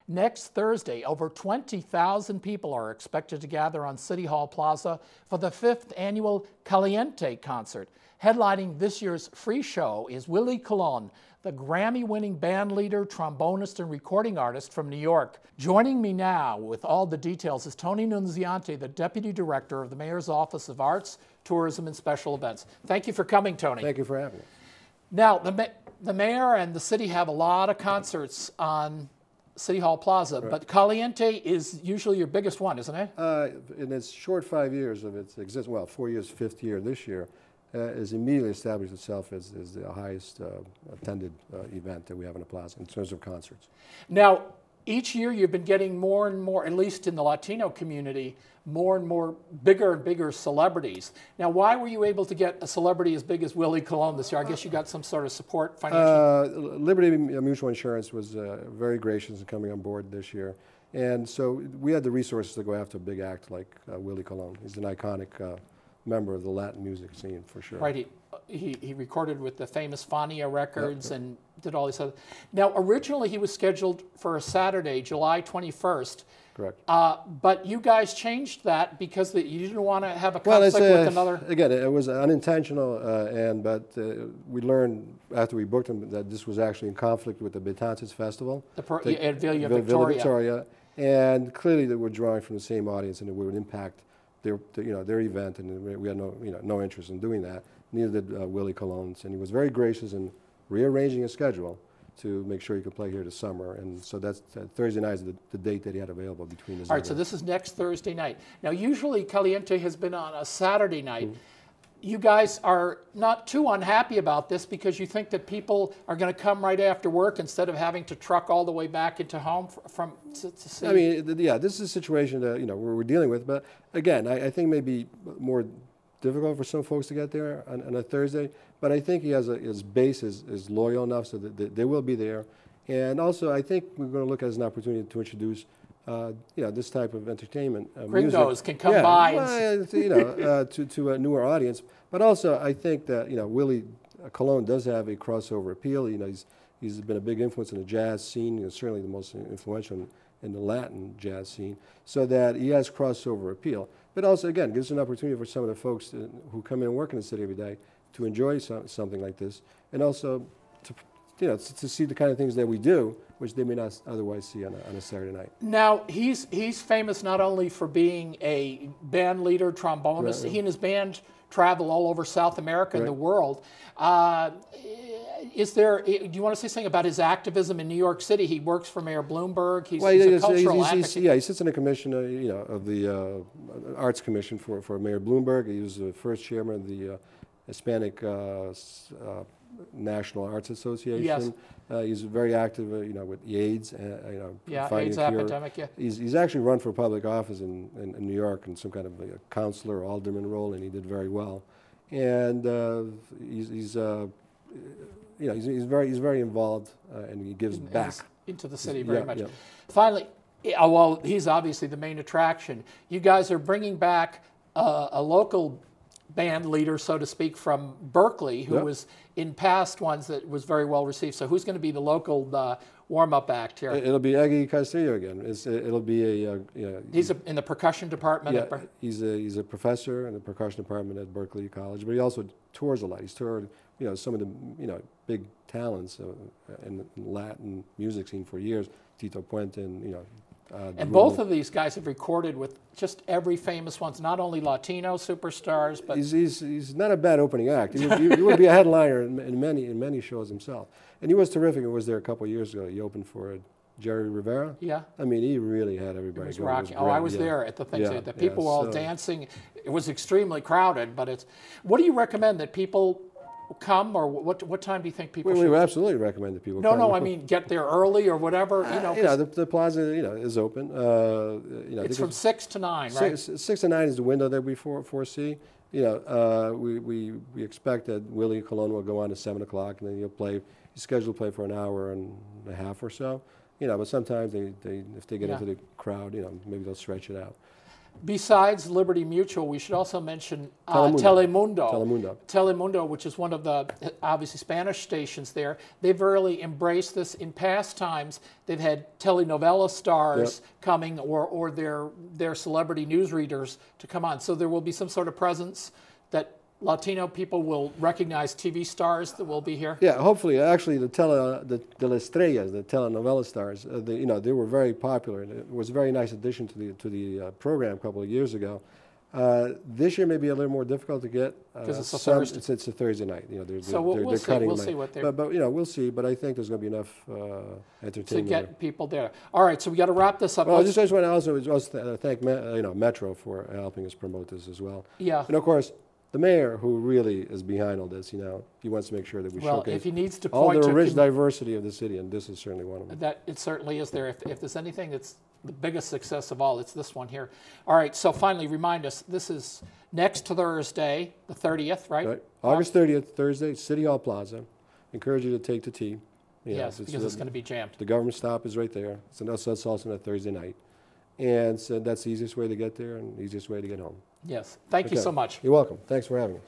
Next Thursday, over 20,000 people are expected to gather on City Hall Plaza for the 5th annual Caliente concert. Headlining this year's free show is Willie Colon, the Grammy-winning band leader, trombonist, and recording artist from New York. Joining me now with all the details is Tony Nunziante, the Deputy Director of the Mayor's Office of Arts, Tourism, and Special Events. Thank you for coming, Tony. Thank you for having me. Now, the mayor and the city have a lot of concerts on City Hall Plaza, right. But Caliente is usually your biggest one, isn't it? In its short 5 years of its existence, well, 4 years, 5th year this year, has immediately established itself as the highest attended event that we have in the plaza in terms of concerts. Now, each year you've been getting more and more, at least in the Latino community, more and more bigger and bigger celebrities. Now, why were you able to get a celebrity as big as Willie Colon this year? I guess you got some sort of support financially. Liberty Mutual Insurance was very gracious in coming on board this year. And so we had the resources to go after a big act like Willie Colon. He's an iconic member of the Latin music scene, for sure. Right. He recorded with the famous Fania Records, yep. And did all these other. Now, originally he was scheduled for a Saturday, July 21st. Correct. But you guys changed that because you didn't want to have a conflict with another. Again, it was unintentional, but we learned after we booked him that this was actually in conflict with the Betances Festival. At Villa Victoria. Villa Victoria. And clearly they were drawing from the same audience, and it would impact their event, and we had no interest in doing that. Neither did Willie Colon, and he was very gracious in rearranging his schedule to make sure he could play here this summer. And so that's Thursday night is the date that he had available between his. All right, so this is next Thursday night. Now, usually Caliente has been on a Saturday night. Mm-hmm. You guys are not too unhappy about this because you think that people are going to come right after work instead of having to truck all the way back into home to see. I mean, yeah, this is a situation that we're dealing with. But again, I think maybe more difficult for some folks to get there on a Thursday. But I think he has his base is loyal enough so that they will be there. And also, I think we're going to look at it as an opportunity to introduce this type of entertainment. Gringos music. Can come by. Well, to a newer audience. But also, I think that Willie Colon does have a crossover appeal. He's been a big influence in the jazz scene. Certainly the most influential in the Latin jazz scene. So that he has crossover appeal. But also, again, gives an opportunity for some of the folks who come in and work in the city every day to enjoy something like this, and also to see the kind of things that we do, which they may not otherwise see on a Saturday night. Now, he's famous not only for being a band leader, trombonist. Right. He and his band travel all over South America and the world. Do you want to say something about his activism in New York City? He works for Mayor Bloomberg. He's a cultural advocate. He sits in the commission, of the Arts Commission for Mayor Bloomberg. He was the first chairman of the Hispanic National Arts Association. Yes. He's very active, with the AIDS, AIDS epidemic. Yeah. He's actually run for public office in New York in some kind of a councilor or alderman role, and he did very well. And he's very involved, and he gives back into the city very much. Yeah. Finally, well, he's obviously the main attraction. You guys are bringing back a local band leader, so to speak, from Berkeley, who was in past ones that was very well received. So who's going to be the local warm-up act here? It'll be Eggy Castillo again. It'll be he's in the percussion department. Yeah, he's a professor in the percussion department at Berkeley College, but he also tours a lot. He's toured some of the big talents in the Latin music scene for years. Tito Puente and both of these guys have recorded with just every famous ones, not only Latino superstars, but he's not a bad opening act. He would be a headliner in many shows himself. And he was terrific. He was there a couple of years ago. He opened for Jerry Rivera. Yeah. I mean, he really had everybody. It was rocking. I was there at the thing. Yeah, the people were all dancing. It was extremely crowded. But what do you recommend that people come, or what time do you think people should? We absolutely recommend that people come. No, I mean get there early or whatever. The plaza is open. It's from 6 to 9, right? 6 to 9 is the window that we foresee. We expect that Willie Colon will go on at 7 o'clock, and then he's scheduled to play for an hour and a half or so. But sometimes if they get into the crowd, maybe they'll stretch it out. Besides Liberty Mutual, we should also mention Telemundo. Telemundo, which is one of the obviously Spanish stations there. They've really embraced this. In past times, they've had telenovela stars coming or their celebrity newsreaders to come on. So there will be some sort of presence that Latino people will recognize TV stars that will be here? Yeah, hopefully. Actually, the Estrellas, the telenovela stars, they were very popular. It was a very nice addition to the program a couple of years ago. This year may be a little more difficult to get because it's a Thursday. It's a Thursday night. So we'll see what they're. But we'll see. But I think there's going to be enough entertainment to get people there. All right, so we got to wrap this up. Well, I just want to also thank Metro for helping us promote this as well. Yeah. And of course, the mayor, who really is behind all this, he wants to make sure that we showcase if he needs to all point the to rich diversity of the city, and this is certainly one of them. That it certainly is there. If there's anything that's the biggest success of all, it's this one here. All right, so finally, remind us, this is next Thursday, the 30th, right? Right. August 30th, Thursday, City Hall Plaza. Encourage you to take the T. Yes, because it's going to be jammed. The government stop is right there. So that's also on a Thursday night. And so that's the easiest way to get there and the easiest way to get home. Yes. Thank you so much. You're welcome. Thanks for having us.